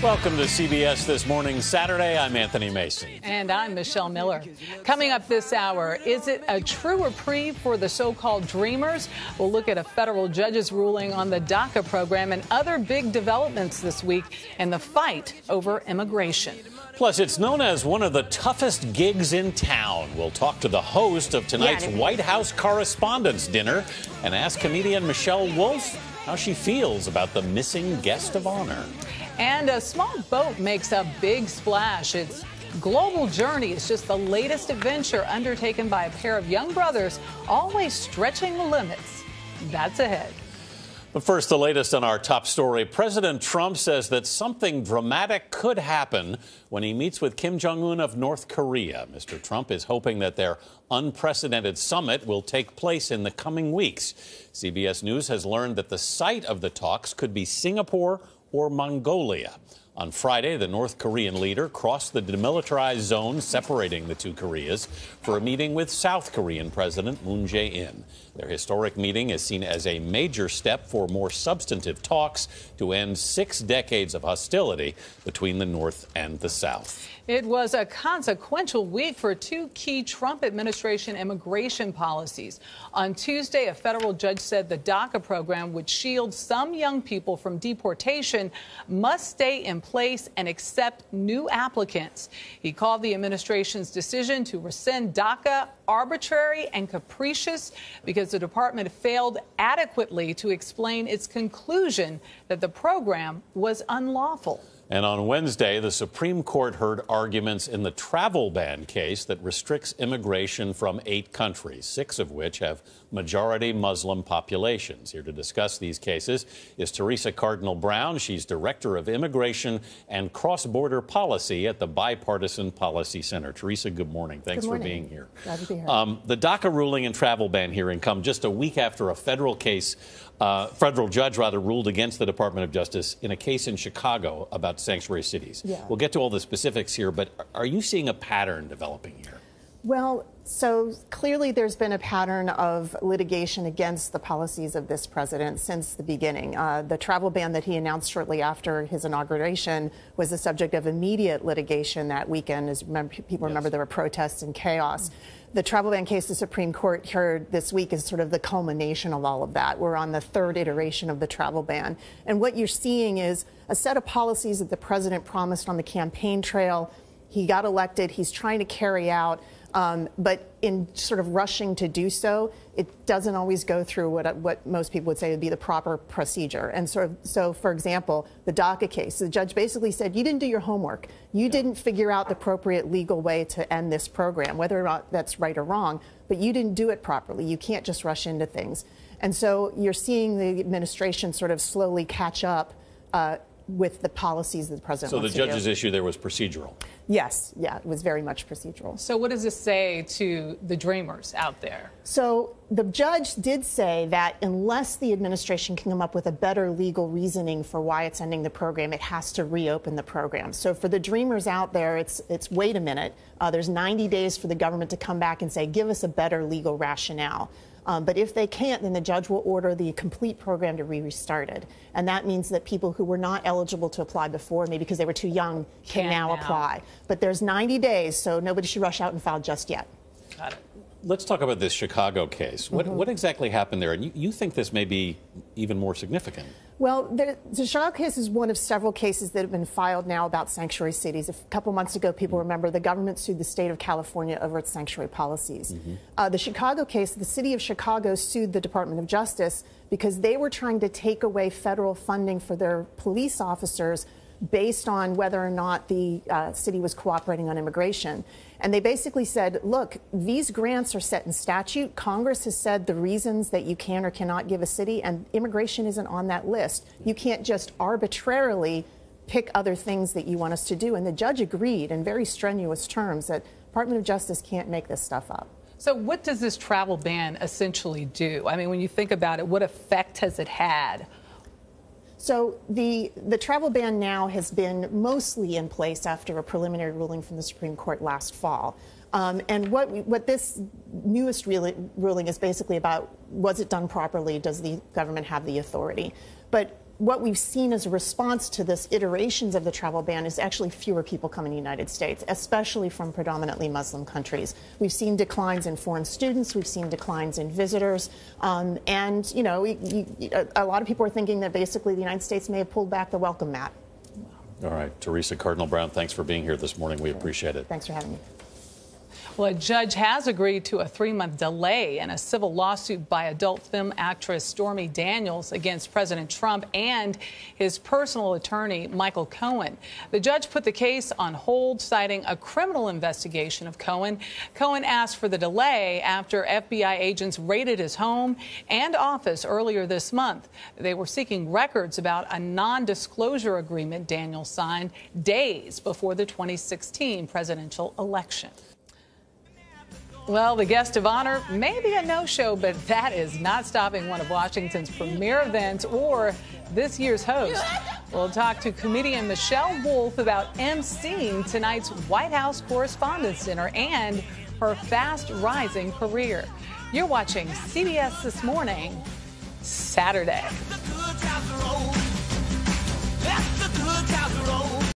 Welcome to CBS This Morning, Saturday. I'm Anthony Mason. And I'm Michelle Miller. Coming up this hour, is it a true reprieve for the so-called Dreamers? We'll look at a federal judge's ruling on the DACA program and other big developments this week in the fight over immigration. Plus, it's known as one of the toughest gigs in town. We'll talk to the host of tonight's White House Correspondents' Dinner and ask comedian Michelle Wolf how she feels about the missing guest of honor. And a small boat makes a big splash. Its global journey is just the latest adventure undertaken by a pair of young brothers, always stretching the limits. That's ahead. But first, the latest on our top story. President Trump says that something dramatic could happen when he meets with Kim Jong-un of North Korea. Mr. Trump is hoping that their unprecedented summit will take place in the coming weeks. CBS News has learned that the site of the talks could be Singapore or Mongolia. On Friday, the North Korean leader crossed the demilitarized zone separating the two Koreas for a meeting with South Korean President Moon Jae-in. Their historic meeting is seen as a major step for more substantive talks to end 6 decades of hostility between the North and the South. It was a consequential week for two key Trump administration immigration policies. On Tuesday, a federal judge said the DACA program, which shields some young people from deportation, must stay in place and accept new applicants. He called the administration's decision to rescind DACA arbitrary and capricious because the department failed adequately to explain its conclusion that the program was unlawful. And on Wednesday, the Supreme Court heard arguments in the travel ban case that restricts immigration from 8 countries, 6 of which have majority Muslim populations. Here to discuss these cases is Teresa Cardinal Brown. She's Director of Immigration and Cross-Border Policy at the Bipartisan Policy Center. Teresa, good morning. Thanks for being here. Glad to be here. The DACA ruling and travel ban hearing come just a week after a federal judge ruled against the Department of Justice in a case in Chicago about sanctuary cities. Yeah. We'll get to all the specifics here, but are you seeing a pattern developing here? Well, so clearly there's been a pattern of litigation against the policies of this president since the beginning. The travel ban that he announced shortly after his inauguration was the subject of immediate litigation that weekend. As people remember, there were protests and chaos. The travel ban case the Supreme Court heard this week is sort of the culmination of all of that. We're on the 3rd iteration of the travel ban. And what you're seeing is a set of policies that the president promised on the campaign trail. He got elected. He's trying to carry out. But in sort of rushing to do so, it doesn't always go through what most people would say would be the proper procedure. And so, for example, the DACA case, the judge basically said, you didn't do your homework. You didn't figure out the appropriate legal way to end this program, whether or not that's right or wrong, but you didn't do it properly. You can't just rush into things. And so you're seeing the administration sort of slowly catch up with the policies that the president wants to do. So the judge's issue there was procedural? Yes. Yeah, it was very much procedural. So what does this say to the Dreamers out there? So the judge did say that unless the administration can come up with a better legal reasoning for why it's ending the program, it has to reopen the program. So for the Dreamers out there, it's wait a minute. There's 90 days for the government to come back and say, give us a better legal rationale. But if they can't, then the judge will order the complete program to be restarted. And that means that people who were not eligible to apply before, maybe because they were too young, can now apply. But there's 90 days, so nobody should rush out and file just yet. Got it. Let's talk about this Chicago case. What exactly happened there? And you think this may be even more significant. Well, the Chicago case is one of several cases that have been filed now about sanctuary cities. A couple months ago, people remember the government sued the state of California over its sanctuary policies. The Chicago case, the city of Chicago sued the Department of Justice because they were trying to take away federal funding for their police officers based on whether or not the city was cooperating on immigration. And they basically said, look, these grants are set in statute. Congress has said the reasons that you can or cannot give a city, and immigration isn't on that list. You can't just arbitrarily pick other things that you want us to do. And the judge agreed in very strenuous terms that Department of Justice can't make this stuff up. So what does this travel ban essentially do? I mean, when you think about it, what effect has it had? So the travel ban now has been mostly in place after a preliminary ruling from the Supreme Court last fall. And what this newest ruling is basically about, was it done properly? Does the government have the authority? But what we've seen as a response to this iterations of the travel ban is actually fewer people coming to the United States, especially from predominantly Muslim countries. We've seen declines in foreign students. We've seen declines in visitors. And, you know, a lot of people are thinking that basically the United States may have pulled back the welcome mat. All right. Teresa Cardinal Brown, thanks for being here this morning. We appreciate it. Thanks for having me. Well, a judge has agreed to a 3-month delay in a civil lawsuit by adult film actress Stormy Daniels against President Trump and his personal attorney, Michael Cohen. The judge put the case on hold, citing a criminal investigation of Cohen. Cohen asked for the delay after FBI agents raided his home and office earlier this month. They were seeking records about a non-disclosure agreement Daniels signed days before the 2016 presidential election. Well, the guest of honor may be a no-show, but that is not stopping one of Washington's premier events or this year's host. We'll talk to comedian Michelle Wolf about emceeing tonight's White House Correspondents' Dinner and her fast-rising career. You're watching CBS This Morning, Saturday.